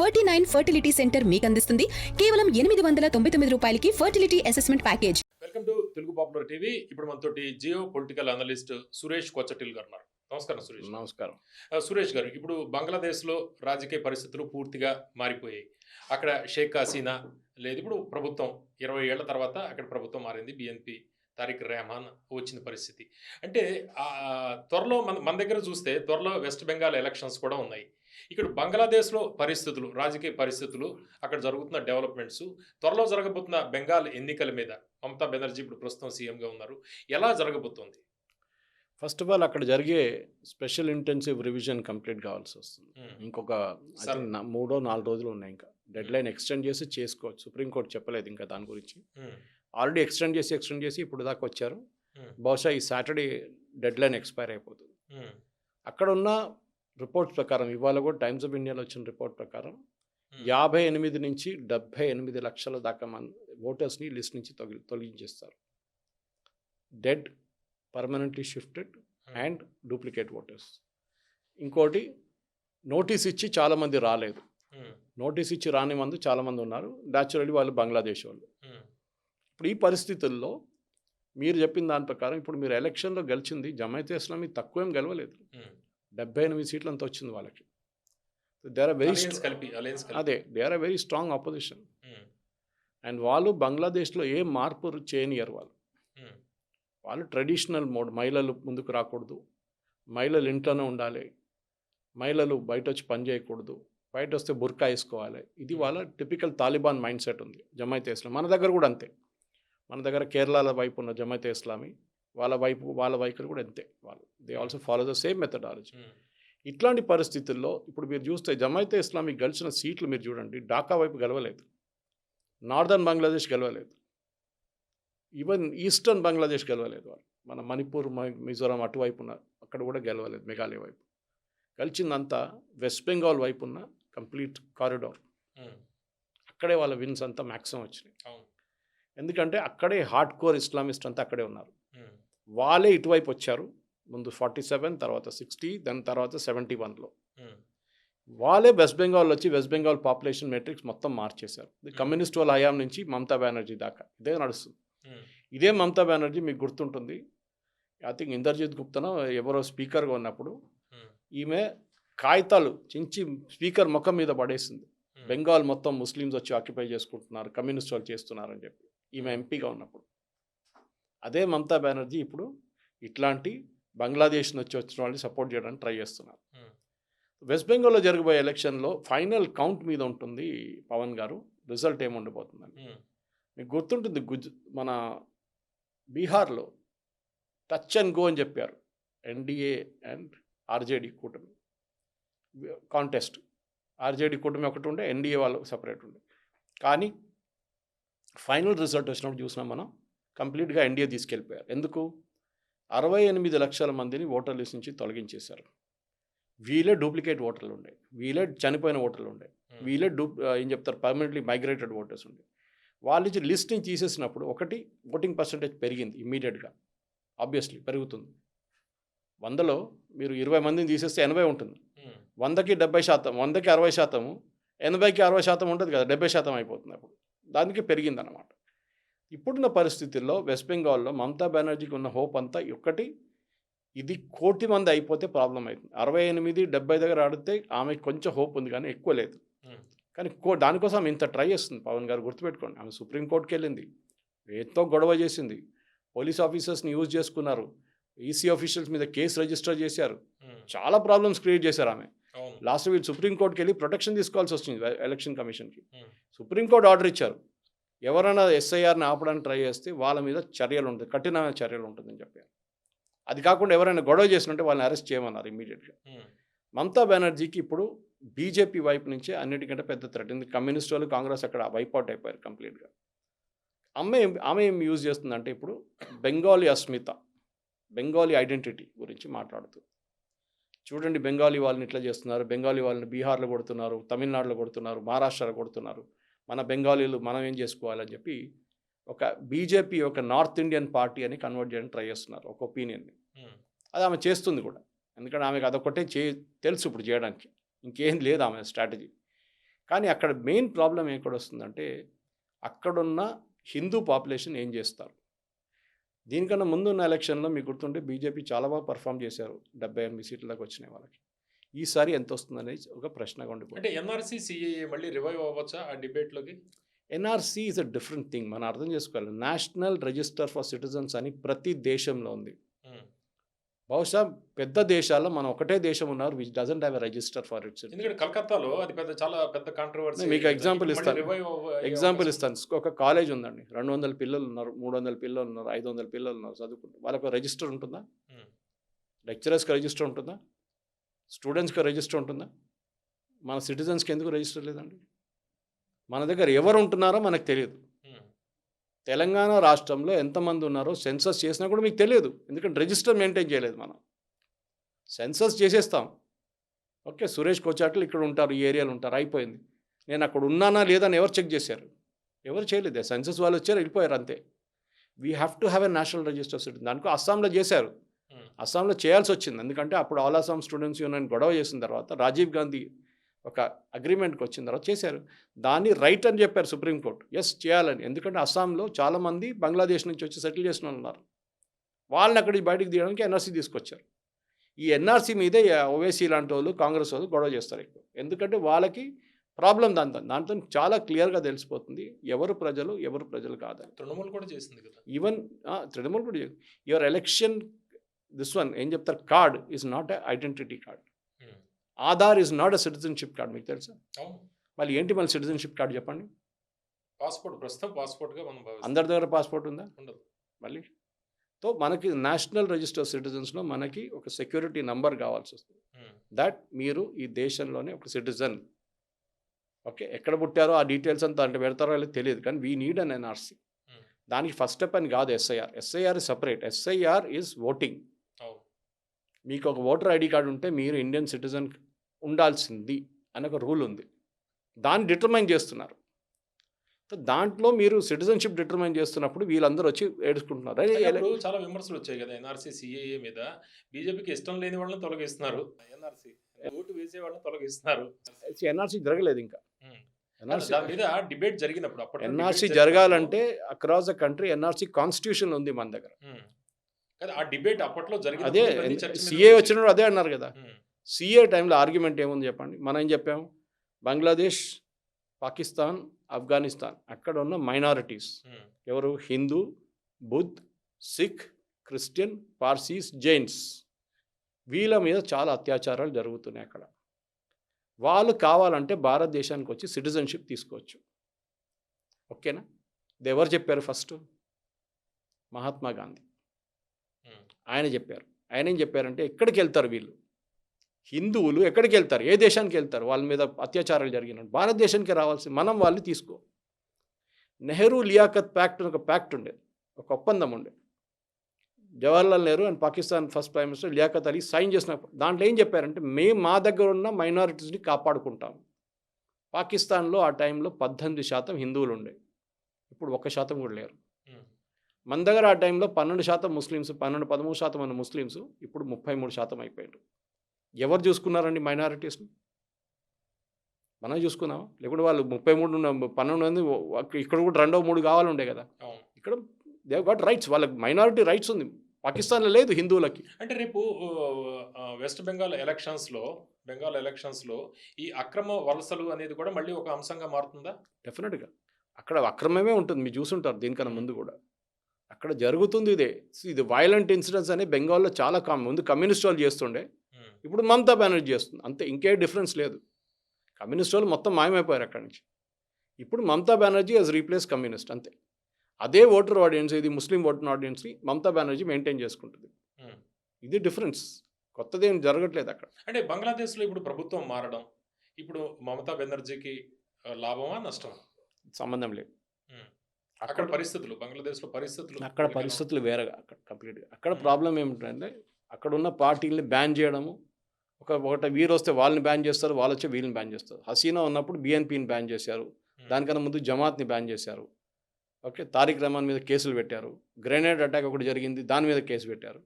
49 fertility centre మీకు అందిస్తుంది కేవలం 899 రూపాయలకి fertility assessment package. Welcome to Telugu popular TV. ఇప్పుడు మనతోటి జియో పొలిటికల్ అనలిస్ట్ సురేష్ కొచ్చటిల్ గారు ఉన్నారు. నమస్కారం సురేష్. నమస్కారం. సురేష్ గారు, ఇప్పుడు బంగ్లాదేశ్లో రాజకీయ పరిస్థితులు పూర్తిగా మారిపోయాయి. అక్కడ షేక్ హసీనా లేదు, ఇప్పుడు ప్రభుత్వం 20 ఏళ్ల తర్వాత అక్కడ ప్రభుత్వం మారింది. బిఎన్పి తారిక్ రెహమాన్ వచ్చిన పరిస్థితి అంటే త్వరలో మన దగ్గర చూస్తే త్వరలో వెస్ట్ బెంగాల్ ఎలక్షన్స్ కూడా ఉన్నాయి. ఇక్కడ బంగ్లాదేశ్లో పరిస్థితులు, రాజకీయ పరిస్థితులు, అక్కడ జరుగుతున్న డెవలప్మెంట్స్, త్వరలో జరగబోతున్న బెంగాల్ ఎన్నికల మీద మమతా బెనర్జీ ఇప్పుడు ప్రస్తుతం సీఎంగా ఉన్నారు, ఎలా జరగబోతోంది? ఫస్ట్ ఆఫ్ ఆల్ అక్కడ జరిగే స్పెషల్ ఇంటెన్సివ్ రివిజన్ కంప్లీట్ కావాల్సి వస్తుంది. ఇంకొక 3-4 రోజులు ఉన్నాయి. ఇంకా డెడ్ లైన్ ఎక్స్టెండ్ చేసి చేసుకోవచ్చు. సుప్రీంకోర్టు చెప్పలేదు ఇంకా దాని గురించి. ఆల్రెడీ ఎక్స్టెండ్ చేసి ఇప్పుడు దాకా వచ్చారు. బహుశా ఈ సాటర్డే డెడ్ లైన్ ఎక్స్పైర్ అయిపోతుంది. అక్కడ ఉన్న రిపోర్ట్స్ ప్రకారం, ఇవాళ కూడా టైమ్స్ ఆఫ్ ఇండియాలో వచ్చిన రిపోర్ట్ ప్రకారం 58 నుంచి 78 లక్షల దాకా ఓటర్స్ని లిస్ట్ నుంచి తొలగించేస్తారు. Dead, permanently shifted and duplicate voters. ఇంకోటి, నోటీస్ ఇచ్చి చాలామంది రాలేదు. నోటీస్ ఇచ్చి రాని మంది చాలామంది ఉన్నారు. న్యాచురల్లీ వాళ్ళు బంగ్లాదేశ్ వాళ్ళు. ఇప్పుడు ఈ పరిస్థితుల్లో మీరు చెప్పిన దాని ప్రకారం ఇప్పుడు మీరు ఎలక్షన్లో గెలిచింది జమాయతే ఇస్లామీ తక్కువేం గెలవలేదు. 78 సీట్లు అంత వచ్చింది వాళ్ళకి. They are very strong opposition. And వాళ్ళు బంగ్లాదేశ్లో ఏ మార్పు చేయనియరు. వాళ్ళు ట్రెడిషనల్ మోడ్, మహిళలు ముందుకు రాకూడదు, మహిళలు ఇంట్లోనే ఉండాలి, మహిళలు బయట వచ్చి పని చేయకూడదు, బయట వస్తే బుర్కా వేసుకోవాలి. ఇది వాళ్ళ టిపికల్ తాలిబాన్ మైండ్ సెట్ ఉంది జమాయతే ఇస్లామీ. మన దగ్గర కూడా అంతే. మన దగ్గర కేరళ వైపు ఉన్న జమాయతే ఇస్లామీ వాళ్ళ వైఖరి కూడా అంతే. వాళ్ళు they also follow the same methodology. ఇట్లాంటి పరిస్థితుల్లో ఇప్పుడు మీరు చూస్తే జమాయతే ఇస్లామీ గెలిచిన సీట్లు మీరు చూడండి, ఢాకా వైపు గెలవలేదు, నార్దర్న్ బంగ్లాదేశ్ గెలవలేదు, ఈవెన్ ఈస్టర్న్ బంగ్లాదేశ్ గెలవలేదు. వాళ్ళు మన మణిపూర్, మిజోరాం అటువైపు ఉన్న అక్కడ కూడా గెలవలేదు. మేఘాలయ వైపు గెలిచిందంతా వెస్ట్ బెంగాల్ వైపు ఉన్న కంప్లీట్ కారిడార్. అక్కడే వాళ్ళ విన్స్ అంతా మ్యాక్సిమం వచ్చినాయి. ఎందుకంటే అక్కడే హార్డ్ కోర్ ఇస్లామిస్ట్ అంతా అక్కడే ఉన్నారు. వాళ్ళే ఇటువైపు వచ్చారు. ముందు 47, తర్వాత 60, దాని తర్వాత 71లో వాళ్ళే వెస్ట్ బెంగాల్ వచ్చి వెస్ట్ బెంగాల్ పాపులేషన్ మెట్రిక్స్ మొత్తం మార్చేశారు. కమ్యూనిస్ట్ వాళ్ళ హయాం నుంచి మమతా బెనర్జీ దాకా ఇదే నడుస్తుంది. ఇదే మమతా బెనర్జీ మీకు గుర్తుంటుంది, ఐ థింక్ ఇందర్జిత్ గుప్తనో ఎవరో స్పీకర్గా ఉన్నప్పుడు ఈమె కాగితాలు చించి స్పీకర్ ముఖం మీద పడేసింది. బెంగాల్ మొత్తం ముస్లిమ్స్ వచ్చి ఆక్యుపై చేసుకుంటున్నారు, కమ్యూనిస్ట్ వాళ్ళు చేస్తున్నారు అని చెప్పి ఈమె ఎంపీగా ఉన్నప్పుడు. అదే మమతా బెనర్జీ ఇప్పుడు ఇట్లాంటి బంగ్లాదేశ్ నుంచి వచ్చిన వాళ్ళని సపోర్ట్ చేయడానికి ట్రై చేస్తున్నారు. వెస్ట్ బెంగాల్లో జరగబోయే ఎలక్షన్లో ఫైనల్ కౌంట్ మీద ఉంటుంది పవన్ గారు, రిజల్ట్ ఏముండిపోతుందని. మీకు గుర్తుంటుంది, మన బీహార్లో టచ్ అండ్ గో అని చెప్పారు. ఎన్డీఏ అండ్ ఆర్జేడీ కూటమి కాంటెస్ట్. ఆర్జేడీ కూటమి ఒకటి ఉండే, ఎన్డీఏ వాళ్ళు సపరేట్ ఉండే. కానీ ఫైనల్ రిజల్ట్ వచ్చినప్పుడు చూసినాం మనం, కంప్లీట్గా ఎన్డీఏ తీసుకెళ్ళిపోయారు. ఎందుకు? 68 లక్షల మందిని ఓటర్ లిస్ట్ నుంచి తొలగించేశారు. వీళ్ళే డూప్లికేట్ ఓటర్లు ఉండే, వీళ్ళే చనిపోయిన ఓటర్లు ఉండే, వీళ్ళే ఏం చెప్తారు పర్మనెంట్లీ మైగ్రేటెడ్ ఓటర్స్ ఉండే. వాళ్ళ నుంచి లిస్ట్ నుంచి తీసేసినప్పుడు ఒకటి ఓటింగ్ పర్సంటేజ్ పెరిగింది ఇమ్మీడియట్గా. ఆబ్వియస్లీ పెరుగుతుంది. 100లో మీరు 20 మందిని తీసేస్తే 80 ఉంటుంది. 100కి 70%, 100కి 60%, 80కి 60% ఉంటుంది కదా, 70% అయిపోతుంది. అప్పుడు దానికి పెరిగిందన్నమాట. ఇప్పుడున్న పరిస్థితుల్లో వెస్ట్ బెంగాల్లో మమతా బెనర్జీకి ఉన్న హోప్ అంతా ఒకటి, ఇది 1 కోటి మంది అయిపోతే ప్రాబ్లం అవుతుంది. 68, 70 దగ్గర ఆడితే ఆమెకు కొంచెం హోప్ ఉంది, కానీ ఎక్కువ లేదు. కానీ దానికోసం ఆమె ఇంత ట్రై చేస్తుంది. పవన్ గారు గుర్తుపెట్టుకోండి, ఆమె సుప్రీంకోర్టుకి వెళ్ళింది, ఎంతో గొడవ చేసింది, పోలీస్ ఆఫీసర్స్ని యూజ్ చేసుకున్నారు, ఈసీ ఆఫీషియల్స్ మీద కేసు రిజిస్టర్ చేశారు, చాలా ప్రాబ్లమ్స్ క్రియేట్ చేశారు ఆమె. లాస్ట్ వీళ్ళు సుప్రీంకోర్టుకి వెళ్ళి ప్రొటెక్షన్ తీసుకోవాల్సి వచ్చింది ఎలక్షన్ కమిషన్కి. సుప్రీంకోర్టు ఆర్డర్ ఇచ్చారు, ఎవరైనా ఎస్ఐఆర్ని ఆపడానికి ట్రై చేస్తే వాళ్ళ మీద చర్యలు ఉంటుంది, కఠినమైన చర్యలు ఉంటుందని చెప్పారు. అది కాకుండా ఎవరైనా గొడవ చేసినట్టే వాళ్ళని అరెస్ట్ చేయమన్నారు ఇమీడియట్గా. మమతా బెనర్జీకి ఇప్పుడు బీజేపీ వైపు నుంచే అన్నిటికంటే పెద్ద థ్రెట్. ఎందుకు? కమ్యూనిస్ట్ వాళ్ళు, కాంగ్రెస్ అక్కడ వైపౌట్ అయిపోయారు కంప్లీట్గా. ఆమె ఏం యూజ్ చేస్తుందంటే ఇప్పుడు బెంగాలీ అస్మిత, బెంగాలీ ఐడెంటిటీ గురించి మాట్లాడుతూ, చూడండి బెంగాలీ వాళ్ళని ఇట్లా చేస్తున్నారు, బెంగాలీ వాళ్ళని బీహార్లో కొడుతున్నారు, తమిళనాడులో కొడుతున్నారు, మహారాష్ట్రలో కొడుతున్నారు, మన బెంగాలీలు మనం ఏం చేసుకోవాలని చెప్పి ఒక బీజేపీ ఒక నార్త్ ఇండియన్ పార్టీ అని కన్వర్ట్ చేయడానికి ట్రై చేస్తున్నారు ఒక ఒపీనియన్ని. అది ఆమె చేస్తుంది కూడా, ఎందుకంటే ఆమెకు అదొకటే తెలుసు ఇప్పుడు చేయడానికి, ఇంకేం లేదు ఆమె స్ట్రాటజీ. కానీ అక్కడ మెయిన్ ప్రాబ్లం ఎక్కడ వస్తుందంటే అక్కడున్న హిందూ పాపులేషన్ ఏం చేస్తారు. దీనికన్నా ముందున్న ఎలక్షన్లో మీకు గుర్తుంటే బీజేపీ చాలా బాగా పర్ఫామ్ చేశారు, 78 సీట్ల దాకా వచ్చినాయి వాళ్ళకి. ఈసారి ఎంత వస్తుందనేది ఒక ప్రశ్నగా ఉండిపోతుంది. అంటే ఎన్ఆర్సీ సిఏఏ మళ్ళీ రివైవ్ అవ్వచ్చా ఆ డిబేట్లోకి? NRC is a different thing, మనం అర్థం చేసుకోవాలి. నేషనల్ రిజిస్టర్ ఫర్ సిటిజన్స్ అని ప్రతి దేశంలో ఉంది. బహుశా పెద్ద దేశాల్లో మనం ఒకటే దేశం ఉన్నారు which doesn't have a register for it's. ఎందుకంటే కలకత్తాలో అది చాలా పెద్ద కాంట్రవర్సీ. మీకు ఎగ్జాంపుల్ ఇస్తాను. ఒక కాలేజ్ ఉందండి, 200 పిల్లలు ఉన్నారు, 300 పిల్లలు ఉన్నారు, 500 పిల్లలు ఉన్నారు చదువుకుంటారు. వాళ్ళకు రిజిస్టర్ ఉంటుందా? లెక్చరర్స్కి రిజిస్టర్ ఉంటుందా? స్టూడెంట్స్కి రిజిస్టర్ ఉంటుందా? మన సిటిజన్స్కి ఎందుకు రిజిస్టర్ లేదండి? మన దగ్గర ఎవరు ఉంటున్నారో మనకు తెలియదు. తెలంగాణ రాష్ట్రంలో ఎంతమంది ఉన్నారో సెన్సస్ చేసినా కూడా మీకు తెలియదు, ఎందుకంటే రిజిస్టర్ మెయింటైన్ చేయలేదు. మనం సెన్సస్ చేసేస్తాం, ఓకే సురేష్ కోచాట్లు ఇక్కడ ఉంటారు, ఈ ఏరియాలో ఉంటారు, అయిపోయింది. నేను అక్కడ ఉన్నానా లేదా అని ఎవరు చెక్ చేశారు? ఎవరు చేయలేదు. సెన్సస్ వాళ్ళు వచ్చారు, వెళ్ళిపోయారు, అంతే. We have to have a national register citizen. దానికి అస్సాంలో చేశారు, అస్సాంలో చేయాల్సి వచ్చింది, ఎందుకంటే అప్పుడు ఆల్ అస్సాం స్టూడెంట్స్ యూనియన్ గొడవ చేసిన తర్వాత రాజీవ్ గాంధీ ఒక అగ్రిమెంట్కి వచ్చిన తర్వాత చేశారు. దాన్ని రైట్ అని చెప్పారు సుప్రీంకోర్టు, ఎస్ చేయాలని. ఎందుకంటే అస్సాంలో చాలామంది బంగ్లాదేశ్ నుంచి వచ్చి సెటిల్ చేసిన వాళ్ళు ఉన్నారు, వాళ్ళని అక్కడికి బయటికి తీయడానికి ఎన్ఆర్సీ తీసుకొచ్చారు. ఈ ఎన్ఆర్సీ మీదే ఓవైసీ లాంటి వాళ్ళు, కాంగ్రెస్ వాళ్ళు గొడవ చేస్తారు ఎక్కువ, ఎందుకంటే వాళ్ళకి ప్రాబ్లం దాంతో చాలా క్లియర్గా తెలిసిపోతుంది ఎవరు ప్రజలు కాదని. తృణమూల్ కూడా చేసింది కదా, ఈవెన్ తృణమూల్ కూడా యువర్ ఎలక్షన్ దిస్ వన్ ఏం చెప్తారు, card is not a identity card. Aadhaar is not a citizenship card, మీకు తెలుసా? మళ్ళీ ఏంటి మళ్ళీ సిటిజన్షిప్ కార్డ్ చెప్పండి? పాస్పోర్ట్, ప్రస్తుతం పాస్పోర్ట్గా మనం అందరి దగ్గర పాస్పోర్ట్ ఉందా? ఉండదు. మళ్ళీ తో మనకి నేషనల్ రిజిస్టర్ సిటిజన్స్లో మనకి ఒక సెక్యూరిటీ నంబర్ కావాల్సి వస్తుంది, దట్ మీరు ఈ దేశంలోనే ఒక సిటిజన్. ఓకే, ఎక్కడ పుట్టారో ఆ డీటెయిల్స్ అంతా అంటే పెడతారో అనేది తెలియదు, కానీ వీ నీడ్ అన్ ఎన్ఆర్సీ. దానికి ఫస్ట్ స్టెప్ అని కాదు SIR. SIR separate. SIR is voting. మీకు ఒక ఓటర్ ఐడి కార్డు ఉంటే మీరు ఇండియన్ సిటిజన్ ఉండాల్సింది అని ఒక రూల్ ఉంది, దాన్ని డిటర్మైన్ చేస్తున్నారు. దాంట్లో మీరు సిటిజన్షిప్ డిటర్మైన్ చేస్తున్నప్పుడు వీళ్ళందరూ వచ్చి ఏడుచుకుంటున్నారు. చాలా విమర్శలు వచ్చాయి కదా ఎన్ఆర్సీ సిఏఏ మీద. బీజేపీకి ఇష్టం లేని వాళ్ళని తొలగిస్తున్నారు, ఎన్ఆర్సీ ఓటు వేసే వాళ్ళని తొలగిస్తున్నారు. ఎన్ఆర్సీ జరగలేదు ఇంకా. మీద డిబేట్ జరిగినప్పుడు అప్పుడు ఎన్ఆర్సీ జరగాలంటే across the country NRC constitution ఉంది మన దగ్గర. ఆ డిబేట్ అప్పట్లో జరిగింది. అదే సిఏ వచ్చినప్పుడు అదే అన్నారు కదా. సిఏ టైంలో ఆర్గ్యుమెంట్ ఏముంది చెప్పండి? మనం ఏం చెప్పాము, బంగ్లాదేశ్, పాకిస్తాన్, ఆఫ్ఘనిస్తాన్ అక్కడ ఉన్న మైనారిటీస్ ఎవరు, హిందూ, బుద్ధ్, సిక్, క్రిస్టియన్, పార్సీస్, జైన్స్, వీళ్ళ మీద చాలా అత్యాచారాలు జరుగుతున్నాయి అక్కడ. వాళ్ళు కావాలంటే భారతదేశానికి వచ్చి సిటిజన్షిప్ తీసుకోవచ్చు, ఓకేనా? ఇది ఎవరు చెప్పారు? ఫస్ట్ మహాత్మా గాంధీ ఆయన చెప్పారు. ఆయన ఏం చెప్పారంటే ఎక్కడికి వెళ్తారు వీళ్ళు హిందువులు, ఎక్కడికి వెళ్తారు, ఏ దేశానికి వెళ్తారు వాళ్ళ మీద అత్యాచారాలు జరిగినట్టు? భారతదేశానికి రావాల్సి, మనం వాళ్ళు తీసుకో. నెహ్రూ లియాఖత్ ప్యాక్ట్ అని ఒక ప్యాక్ట్ ఉండేది, ఒక ఒప్పందం ఉండేది. Jawaharlal Nehru and Pakistan first prime minister Liaquat Ali sign చేసిన దాంట్లో ఏం చెప్పారంటే మేము మా దగ్గర ఉన్న మైనారిటీస్ని కాపాడుకుంటాం. పాకిస్తాన్లో ఆ టైంలో 18% హిందువులు ఉండే, ఇప్పుడు 1% కూడా లేరు. మన దగ్గర ఆ టైంలో 12% ముస్లిమ్స్, 13% ఉన్న ముస్లిమ్స్, ఇప్పుడు 33% అయిపోయారు. ఎవరు చూసుకున్నారండి మైనారిటీస్ని? మనం చూసుకున్నాం, లేకుంటే వాళ్ళు 33 12 మంది ఇక్కడ కూడా 2 3 కావాలండే కదా. ఇక్కడ దే గాట్ రైట్స్, వాళ్ళకి మైనారిటీ రైట్స్ ఉంది, పాకిస్తాన్లో లేదు హిందువులకి. అంటే రేపు వెస్ట్ బెంగాల్ ఎలక్షన్స్లో ఈ అక్రమ వలసలు అనేది కూడా మళ్ళీ ఒక అంశంగా మారుతుందా? డెఫినెట్గా అక్కడ అక్రమమే ఉంటుంది, మీరు చూసుంటారు దీనికన్నా ముందు కూడా అక్కడ జరుగుతుంది ఇదే. ఇది వైలెంట్ ఇన్సిడెంట్స్ అనే బెంగాల్లో చాలా ముందు కమ్యూనిస్ట్ వాళ్ళు చేస్తుండే, ఇప్పుడు మమతా బెనర్జీ చేస్తుంది, అంతే, ఇంకే డిఫరెన్స్ లేదు. కమ్యూనిస్ట్ వాళ్ళు మొత్తం మాయమైపోయారు అక్కడి నుంచి, ఇప్పుడు Mamata Banerjee has replace communist, అంతే. అదే ఓటర్ ఆడియన్స్, ఇది ముస్లిం ఓటర్ ఆడియన్స్ని మమతా బెనర్జీ మెయింటైన్ చేసుకుంటుంది. ఇది డిఫరెన్స్, కొత్తదేం జరగట్లేదు అక్కడ. అంటే బంగ్లాదేశ్లో ఇప్పుడు ప్రభుత్వం మారడం, ఇప్పుడు మమతా బెనర్జీకి లాభమా నష్టమా? సంబంధం లేదు. అక్కడ పరిస్థితులు, బంగ్లాదేశ్లో పరిస్థితులు, అక్కడ పరిస్థితులు వేరేగా, అక్కడ కంప్లీట్గా. అక్కడ ప్రాబ్లం ఏమిటంటే అక్కడ ఉన్న పార్టీలని బ్యాన్ చేయడము, ఒకటి వీరు వస్తే వాళ్ళని బ్యాన్ చేస్తారు, వాళ్ళు వచ్చి వీళ్ళని బ్యాన్ చేస్తారు. హసీనా ఉన్నప్పుడు బిఎన్పిని బ్యాన్ చేశారు, దానికన్నా ముందు జమాత్ని బ్యాన్ చేశారు, ఓకే. తారిక్ రహమాన్ మీద కేసులు పెట్టారు, గ్రెనేడ్ అటాక్ ఒకటి జరిగింది దాని మీద కేసు పెట్టారు.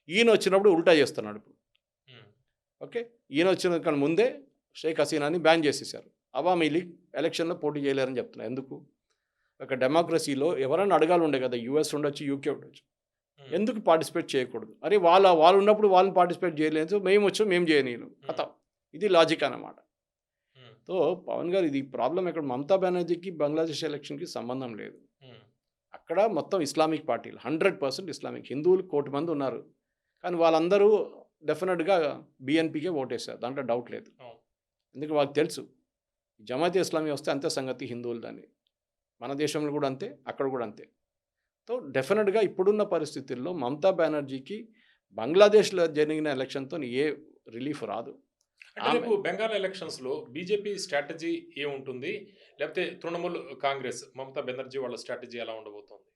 ఈయన వచ్చినప్పుడు ఉల్టా చేస్తున్నాడు ఇప్పుడు, ఓకే. ఈయన వచ్చిన కన్నా ముందే షేక్ హసీనాని బ్యాన్ చేసేసారు, అవామీ లీగ్ ఎలక్షన్లో పోటీ చేయలేరని చెప్తున్నా. ఎందుకు? ఒక డెమోక్రసీలో ఎవరైనా అడగాలి ఉండే కదా, యూఎస్ ఉండొచ్చు, యూకే ఉండొచ్చు, ఎందుకు పార్టిసిపేట్ చేయకూడదు? అరే వాళ్ళు ఉన్నప్పుడు వాళ్ళని పార్టిసిపేట్ చేయలేదు, మేము వచ్చాం మేము చేయనీను కథ. ఇది లాజిక్ అన్నమాట. సో పవన్ గారు, ఇది ప్రాబ్లం ఎక్కడ, మమతా బెనర్జీకి బంగ్లాదేశ్ ఎలక్షన్కి సంబంధం లేదు. అక్కడ మొత్తం ఇస్లామిక్ పార్టీలు 100% ఇస్లామిక్, హిందువులు 1 కోటి మంది ఉన్నారు, కానీ వాళ్ళందరూ డెఫినెట్గా బీఎన్పీకే ఓటేశారు, దాంట్లో డౌట్ లేదు. ఎందుకంటే వాళ్ళకి తెలుసు జమాతే ఇస్లామీ వస్తే అంతే సంగతి హిందువులు, దాన్ని మన దేశంలో కూడా అంతే, అక్కడ కూడా అంతే. సో డెఫినెట్గా ఇప్పుడున్న పరిస్థితుల్లో మమతా బెనర్జీకి బంగ్లాదేశ్లో జరిగిన ఎలక్షన్తో ఏ రిలీఫ్ రాదు. అంటే రేపు బెంగాల్ ఎలక్షన్స్లో బీజేపీ స్ట్రాటజీ ఏముంటుంది, లేకపోతే తృణమూల్ కాంగ్రెస్ మమతా బెనర్జీ వాళ్ళ స్ట్రాటజీ ఎలా ఉండబోతోంది?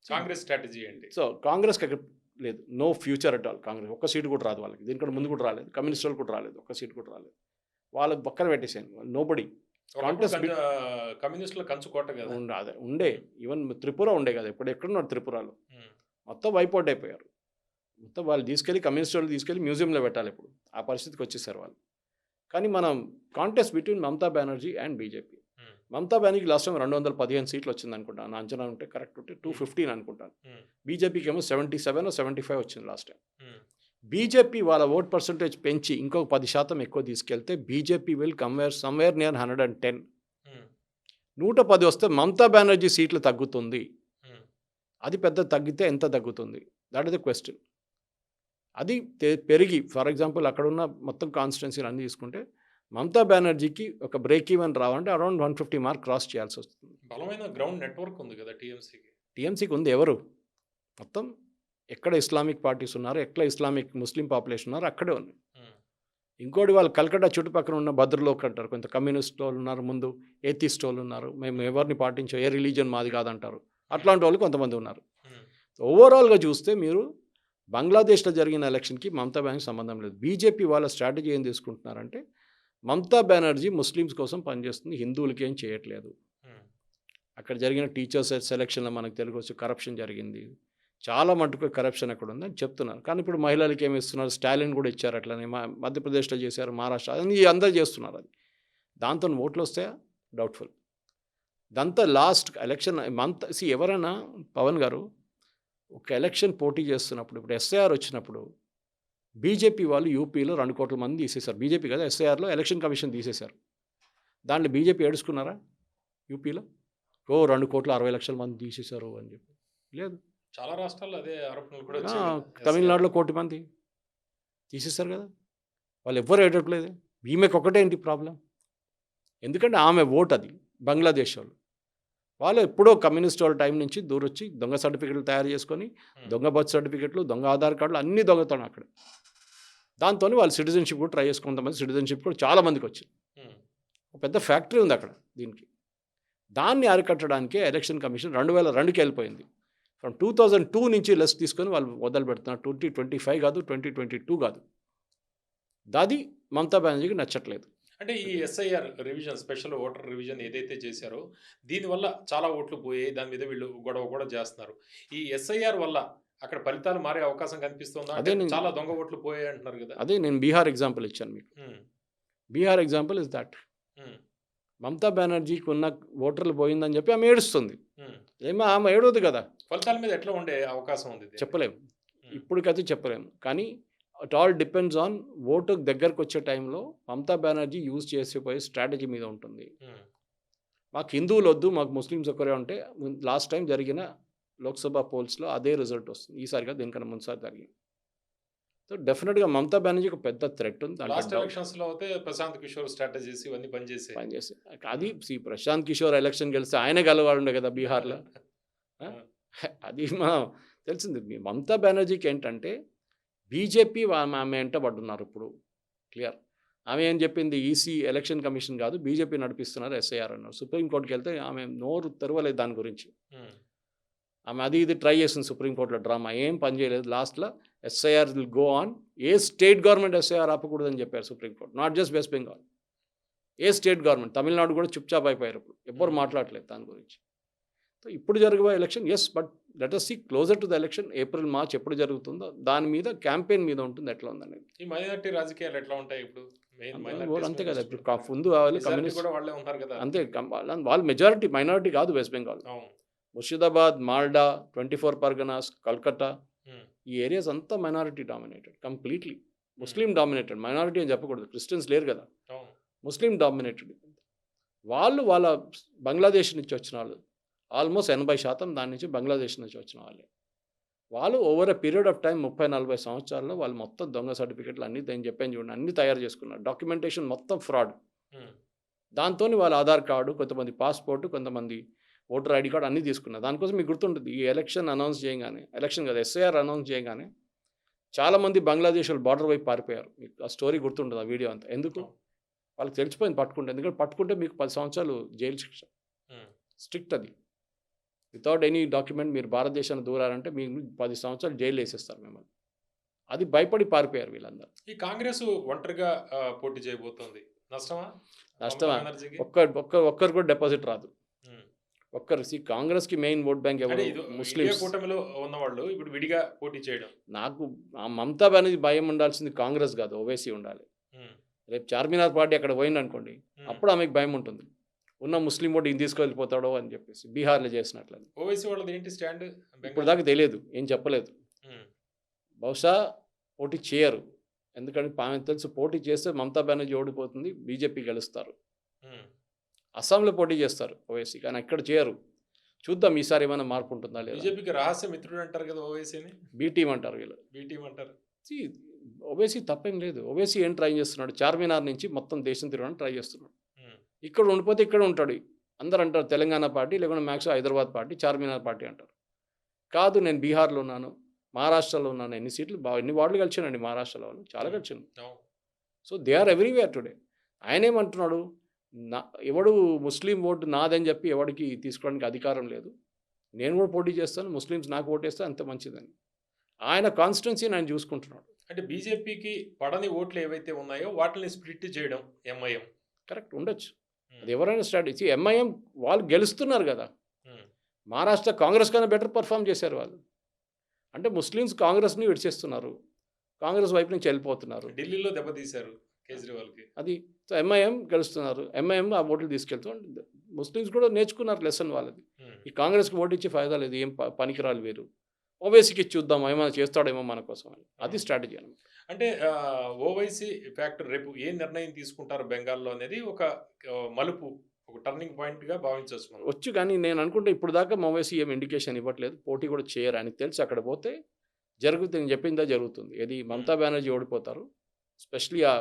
కాంగ్రెస్ స్ట్రాటజీ ఏంటి? సో కాంగ్రెస్కి అక్కడ లేదు, no future at all. Congress ఒక్క సీటు కూడా రాదు వాళ్ళకి, దీనికంటే ముందు కూడా రాలేదు, కమ్యూనిస్ట్ వాళ్ళు కూడా రాలేదు, ఒక్క సీటు కూడా రాలేదు. వాళ్ళకి పక్కన పెట్టేసాను, నోబడి. కమ్యూనిస్టుల కంచు కోట కదా ఉండే, ఈవెన్ త్రిపుర ఉండే కదా, ఇప్పుడు ఎక్కడున్నారు త్రిపురలో, మొత్తం వైపౌట్ అయిపోయారు. మొత్తం వాళ్ళు తీసుకెళ్ళి, కమ్యూనిస్ట్ వాళ్ళు తీసుకెళ్ళి మ్యూజియంలో పెట్టాలి, ఇప్పుడు ఆ పరిస్థితికి వచ్చేసారు వాళ్ళు. కానీ మనం contest between Mamata Banerjee and BJP. Mamata బెనర్జీకి లాస్ట్ టైం 215 సీట్లు వచ్చింది అనుకుంటాను, నా అంచనా ఉంటే కరెక్ట్ ఉంటే 215 అనుకుంటాను. బీజేపీకి ఏమో 77 or 75 వచ్చింది లాస్ట్ టైం. బీజేపీ వాళ్ళ ఓట్ పర్సంటేజ్ పెంచి ఇంకొక 10% ఎక్కువ తీసుకెళ్తే బీజేపీ విల్ సమ్వేర్ నియర్ 110. 110 వస్తే మమతా బెనర్జీ సీట్లు తగ్గుతుంది. అది పెద్ద తగ్గితే ఎంత తగ్గుతుంది, దట్ ఇస్ ద క్వశ్చన్. అది పెరిగి, ఫర్ ఎగ్జాంపుల్ అక్కడున్న మొత్తం కాన్స్టిట్యున్సీలు అన్నీ తీసుకుంటే మమతా బెనర్జీకి ఒక బ్రేక్ ఈవెన్ రావాలంటే అరౌండ్ 150 మార్క్ క్రాస్ చేయాల్సి వస్తుంది. బలమైన గ్రౌండ్ నెట్వర్క్ ఉంది కదా టీఎంసీకి ఉంది. ఎవరు మొత్తం ఎక్కడ ఇస్లామిక్ పార్టీస్ ఉన్నారు, ఎక్కడ ఇస్లామిక్ ముస్లిం పాపులేషన్ ఉన్నారు, అక్కడే ఉన్నాయి. ఇంకోటి వాళ్ళు కల్కట్టా చుట్టుపక్కల ఉన్న భద్రలోక్ అంటారు, కొంత కమ్యూనిస్ట్ వాళ్ళు ఉన్నారు, ముందు ఏథిస్ట్ వాళ్ళు ఉన్నారు, మేము ఎవరిని పాటించో, ఏ రిలీజన్ మాది కాదంటారు, అట్లాంటి వాళ్ళు కొంతమంది ఉన్నారు. ఓవరాల్గా చూస్తే మీరు బంగ్లాదేశ్లో జరిగిన ఎలక్షన్కి మమతా బెనర్జీ సంబంధం లేదు. బీజేపీ వాళ్ళ స్ట్రాటజీ ఏం తీసుకుంటున్నారంటే మమతా బెనర్జీ ముస్లిమ్స్ కోసం పనిచేస్తుంది, హిందువులకి ఏం చేయట్లేదు. అక్కడ జరిగిన టీచర్స్ సెలక్షన్లో మనకు తెలుగు కరప్షన్ జరిగింది, చాలా మటుకు కరప్షన్ అక్కడ ఉందని చెప్తున్నారు. కానీ ఇప్పుడు మహిళలకి ఏమి ఇస్తున్నారు, స్టాలిన్ కూడా ఇచ్చారు, అట్లనే మధ్యప్రదేశ్లో చేశారు, మహారాష్ట్ర, అది అందరూ చేస్తున్నారు. అది దాంతో ఓట్లు వస్తాయా, డౌట్ఫుల్. దాంతో లాస్ట్ ఎలక్షన్ ఎవరైనా పవన్ గారు ఒక ఎలక్షన్ పోటీ చేస్తున్నప్పుడు, ఇప్పుడు ఎస్ఐఆర్ వచ్చినప్పుడు బీజేపీ వాళ్ళు యూపీలో 2 కోట్ల మంది తీసేశారు. బీజేపీ కదా, ఎస్ఐఆర్లో ఎలక్షన్ కమిషన్ తీసేశారు. దాంట్లో బీజేపీ ఏడుచుకున్నారా? యూపీలో 2,60,00,000 మంది తీసేశారు అని చెప్పి లేదు. చాలా రాష్ట్రాల్లో అదే ఆరోపణలు కూడా తమిళనాడులో 1 కోటి మంది తీసేశారు కదా, వాళ్ళు ఎవ్వరు ఏడట్లేదు. ఈమెకు ఒకటే ఏంటి ప్రాబ్లం, ఎందుకంటే ఆమె ఓట్ అది. బంగ్లాదేశ్ వాళ్ళు ఎప్పుడో కమ్యూనిస్ట్ వాళ్ళ టైం నుంచి దూరొచ్చి దొంగ సర్టిఫికెట్లు తయారు చేసుకొని, దొంగ బర్త్ సర్టిఫికెట్లు, దొంగ ఆధార్ కార్డులు అన్నీ దొంగతనం అక్కడ. దాంతో వాళ్ళు సిటిజన్షిప్ కూడా ట్రై చేసుకుంటామంది, సిటిజన్షిప్ కూడా చాలామందికి వచ్చింది. ఒక పెద్ద ఫ్యాక్టరీ ఉంది అక్కడ దీనికి. దాన్ని అరికట్టడానికే ఎలక్షన్ కమిషన్ 2002కి వెళ్ళిపోయింది. ఫ్రమ్ 2002 నుంచి లెస్ తీసుకొని వాళ్ళు మొదలు పెడుతున్నారు. 2025 కాదు, 2022 కాదు. అది మమతా బెనర్జీకి నచ్చట్లేదు. అంటే ఈ SIR revision, special voter revision ఏదైతే చేశారో దీనివల్ల చాలా ఓట్లు పోయాయి, దాని మీద వీళ్ళు గొడవ కూడా చేస్తున్నారు. ఈ ఎస్ఐఆర్ వల్ల అక్కడ ఫలితాలు మారే అవకాశం కనిపిస్తుందా? అదే చాలా దొంగ ఓట్లు పోయాయి అంటున్నారు కదా. అదే నేను బీహార్ ఎగ్జాంపుల్ ఇచ్చాను మీకు. Bihar example is that. Mamata బెనర్జీకి ఉన్న ఓటర్లు పోయిందని చెప్పి ఆమె ఏడుస్తుంది. ఏమో ఆమె ఏడవద్దు కదా. ఫలితాల మీద ఎట్లా ఉండే అవకాశం ఉంది చెప్పలేము, ఇప్పటికైతే చెప్పలేము. కానీ it all depends on vote దగ్గరకు వచ్చే టైంలో మమతా బెనర్జీ యూజ్ చేసిపోయే స్ట్రాటజీ మీద ఉంటుంది. మాకు హిందువులు వద్దు, మాకు ముస్లిమ్స్ ఒక్కరే ఉంటే లాస్ట్ టైం జరిగిన లోక్సభ పోల్స్లో అదే రిజల్ట్ వస్తుంది. ఈసారిగా దీనికన్నా ముందుసారి జరిగింది. సో డెఫినెట్గా మమతా బెనర్జీకి పెద్ద థ్రెట్ ఉంది. లాస్ట్ ఎలక్షన్స్లో అయితే ప్రశాంత్ కిషోర్ స్ట్రాటజీస్ ఇవన్నీ పనిచేసి అది ప్రశాంత్ కిషోర్ ఎలక్షన్ గెలిస్తే ఆయనే గెలవాడుండే కదా బీహార్లో. అది మనం తెలిసింది. మమతా బెనర్జీకి ఏంటంటే బీజేపీ ఆమె వెంట పడుతున్నారు ఇప్పుడు, క్లియర్. ఆమె ఏం చెప్పింది, ఈసీ ఎలక్షన్ కమిషన్ కాదు బీజేపీ నడిపిస్తున్నారు ఎస్ఐఆర్ అన్నారు. సుప్రీంకోర్టుకి వెళ్తే ఆమె నోరు తెరవలేదు దాని గురించి. ఆమె అది ఇది ట్రై చేసింది సుప్రీంకోర్టులో, డ్రామా ఏం పని చేయలేదు. లాస్ట్లో ఎస్ఐఆర్ విల్ గో ఆన్, ఏ స్టేట్ గవర్నమెంట్ ఎస్ఐఆర్ ఆపకూడదని చెప్పారు supreme court, not just West Bengal, ఏ స్టేట్ గవర్నమెంట్. తమిళనాడు కూడా చుప్చాప్ అయిపోయారు, ఇప్పుడు ఎవ్వరు మాట్లాడలేదు దాని గురించి. సో ఇప్పుడు జరగబోయే elections, but let us see closer to the election. April March ఎప్పుడు జరుగుతుందో దాని మీద క్యాంపెయిన్ మీద ఉంటుంది ఎట్లా ఉందనేది. ఈ మైనారిటీ రాజకీయాలు ఎట్లా ఉంటాయి ఇప్పుడు అంతే కదా, ఇప్పుడు ముందు వాళ్ళు కమ్యూనిస్ట్ కూడా వాళ్ళే ఉంటారు కదా. అంతే, వాళ్ళు మెజారిటీ, మైనారిటీ కాదు వెస్ట్ బెంగాల్. అవును. ముర్షిదాబాద్, మాల్డా, 24 పర్గనాస్, కల్కత్తా, ఉమ్, ఈ ఏరియాస్ అంతా మైనారిటీ డామినేటెడ్, కంప్లీట్లీ ముస్లిం డామినేటెడ్. మైనారిటీ అని చెప్పకూడదు, క్రిస్టియన్స్ లేరు కదా, అవును. ముస్లిం డామినేటెడ్. వాళ్ళ బంగ్లాదేశ్ నుంచి వచ్చిన వాళ్ళు ఆల్మోస్ట్ 80% దాని నుంచి బంగ్లాదేశ్ నుంచి వచ్చిన వాళ్ళు over a period of time 30-40 సంవత్సరాల్లో వాళ్ళు మొత్తం దొంగ సర్టిఫికెట్లు అన్నీ నేను చెప్పాను చూడండి, అన్నీ తయారు చేసుకున్నారు. డాక్యుమెంటేషన్ మొత్తం ఫ్రాడ్. ఉమ్, దాంతో వాళ్ళ ఆధార్ కార్డు, కొంతమంది పాస్పోర్ట్, కొంతమంది ఓటర్ ఐడి కార్డు అన్నీ తీసుకున్నారు. దానికోసం మీకు గుర్తుంటుంది, ఈ ఎలక్షన్ అనౌన్స్ చేయగానే, ఎలక్షన్ కదా ఎస్ఐఆర్ అనౌన్స్ చేయగానే చాలామంది బంగ్లాదేశ్ వాళ్ళు బార్డర్ వైపు పారిపోయారు. మీకు ఆ స్టోరీ గుర్తుంటుంది, ఆ వీడియో అంతా. ఎందుకు? వాళ్ళకి తెలిసిపోయింది పట్టుకుంటే. ఎందుకంటే పట్టుకుంటే మీకు 10 సంవత్సరాలు జైలు శిక్ష, స్ట్రిక్ట్ అది. వితౌట్ ఎనీ డాక్యుమెంట్ మీరు భారతదేశాన్ని దూరారంటే మీకు 10 సంవత్సరాలు జైలు వేసేస్తారు మిమ్మల్ని. అది భయపడి పారిపోయారు వీళ్ళందరూ. ఈ కాంగ్రెస్ ఒంటరిగా పోటీ చేయబోతోంది, నష్టమా? నష్టమా? మమతా బెనర్జీకి? ఒక్కరు కూడా డిపాజిట్ రాదు. ఉమ్. కాంగ్రెస్కి మెయిన్ ఓట్ బ్యాంక్ అంటే ఎవరు? ఇది ఇండియా ముస్లిమ్స్. కూటమిలో ఉన్నవాళ్ళు ఇప్పుడు విడిగా పోటీ చేయడం. నాకు ఆ మమతా బెనర్జీ భయం ఉండాల్సింది కాంగ్రెస్ కాదు, ఓవైసీ ఉండాలి. ఉమ్, రేపు చార్మినార్ పార్టీ అక్కడ పోయింది అనుకోండి, ఉమ్. అప్పుడు ఆమెకు భయం ఉంటుంది, ఉన్న ముస్లిం ఓటు ఈయన తీసుకెళ్ళిపోతాడో అని చెప్పేసి. బీహార్లో చేసినట్లు. ఓవైసీ వాళ్ళది ఏంటి స్టాండ్? ఇప్పుడు దాకా తెలియదు, ఏం చెప్పలేదు. బహుశా పోటీ చేయరు, ఎందుకంటే ఆమెకు తెలుసు పోటీ చేస్తే మమతా బెనర్జీ ఓడిపోతుంది, బీజేపీ గెలుస్తారు. అస్సాంలో పోటీ చేస్తారు ఓవైసీ, కానీ అక్కడ చేయరు. చూద్దాం ఈసారి ఏమైనా మార్పు ఉంటుందా లేదా. బీజేపీకి రహస్య మిత్రుడు అంటారు కదా ఓవైసీని, బీ టీం అంటారు వీళ్ళు. బి టీం అంటారు. ఓవైసీ తప్పేం లేదు. ఓవైసీ ఏం ట్రై చేస్తున్నాడు, చార్మినార్ నుంచి మొత్తం దేశం తిరగడానికి ట్రై చేస్తున్నాడు. ఉమ్, ఇక్కడ ఉండిపోతే ఇక్కడ ఉంటాడు. అందరు అంటారు తెలంగాణ పార్టీ, లేకుంటే max Hyderabad party, Charminar party అంటారు. కాదు, నేను బీహార్లో ఉన్నాను, మహారాష్ట్రలో ఉన్నాను. ఎన్ని సీట్లు ఎన్ని వార్డులు గెలిచానండి మహారాష్ట్రలో, వాళ్ళు చాలా గెలిచాను. అవును. So they are everywhere today. ఆయన ఏమంటున్నాడు, ఎవడు ముస్లిం ఓటు నాదని చెప్పి ఎవరికి తీసుకోవడానికి అధికారం లేదు, నేను కూడా పోటీ చేస్తాను, ముస్లిమ్స్ నాకు ఓటేస్తే అంత మంచిదని ఆయన కాన్స్టిట్యున్సీని ఆయన చూసుకుంటున్నాడు. అంటే బీజేపీకి పడని ఓట్లు ఏవైతే ఉన్నాయో వాటిని స్ప్లిట్ చేయడం ఎంఐఎం. కరెక్ట్ ఉండొచ్చు, అది ఎవరైనా స్ట్రాటజీ. ఎంఐఎం వాళ్ళు గెలుస్తున్నారు కదా, మహారాష్ట్ర కాంగ్రెస్ కన్నా బెటర్ పర్ఫామ్ చేశారు వాళ్ళు. అంటే ముస్లిమ్స్ కాంగ్రెస్ని విడిచేస్తున్నారు, కాంగ్రెస్ వైపు నుంచి వెళ్ళిపోతున్నారు. ఢిల్లీలో దెబ్బతీశారు కేజ్రీవాల్కి. అది సో ఎంఐఎం గెలుస్తున్నారు, ఎంఐఎం ఆ ఓట్లు తీసుకెళ్తూ ముస్లిమ్స్ కూడా నేర్చుకున్నారు లెసన్ వాళ్ళది. ఈ కాంగ్రెస్కి ఓటు ఇచ్చి ఫైదా లేదు, ఏం పనికిరాలు వేరు, ఓవైసీకి చూద్దాం ఏమైనా చేస్తాడేమో మన కోసం అని. అది స్ట్రాటజీ అనమాట. అంటే ఓవైసీ ఫ్యాక్టర్ రేపు ఏ నిర్ణయం తీసుకుంటారు బెంగాల్లో అనేది ఒక మలుపు, ఒక టర్నింగ్ పాయింట్గా భావించవచ్చు మనం. వచ్చు, కానీ నేను అనుకుంటే ఇప్పుడు దాకా ఓవైసీ ఏం ఇండికేషన్ ఇవ్వట్లేదు, పోటీ కూడా చేయరు అని తెలిసి. అక్కడ పోతే జరుగుతుంది, నేను చెప్పిందా జరుగుతుంది. ఏది మమతా బెనర్జీ ఓడిపోతారు, ఎస్పెషలీ ఆ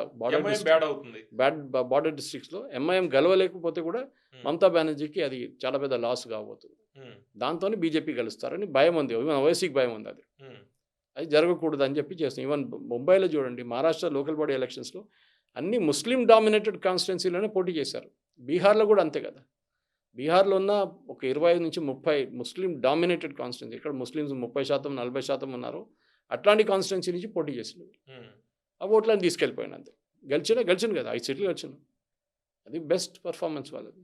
బార్డర్ డిస్ట్రిక్ట్స్లో. ఎంఐఎం గెలవలేకపోతే కూడా మమతా బెనర్జీకి అది చాలా పెద్ద లాస్ కాబోతుంది. దాంతో బీజేపీ గెలుస్తారని భయం ఉంది, ఈవెన్ ఓవైసీకి భయం ఉంది. అది జరగకూడదు అని చెప్పి చేస్తాం. ఈవెన్ ముంబైలో చూడండి, మహారాష్ట్ర లోకల్ బాడీ ఎలక్షన్స్లో అన్ని ముస్లిం డామినేటెడ్ కాన్స్టిట్యున్సీలోనే పోటీ చేశారు. బీహార్లో కూడా అంతే కదా, బీహార్లో ఉన్న ఒక 25 నుంచి 30 ముస్లిం డామినేటెడ్ కాన్స్టిట్యున్సీ, ఇక్కడ ముస్లిమ్స్ 30%, 40% ఉన్నారు, అట్లాంటి కాన్స్టిట్యున్సీ నుంచి పోటీ చేసినారు. ఆ ఓట్లను తీసుకెళ్ళిపోయాను అంతే. గెలిచిన కదా, 5 సీట్లు గెలిచిన. అది బెస్ట్ పర్ఫార్మెన్స్ వాళ్ళది.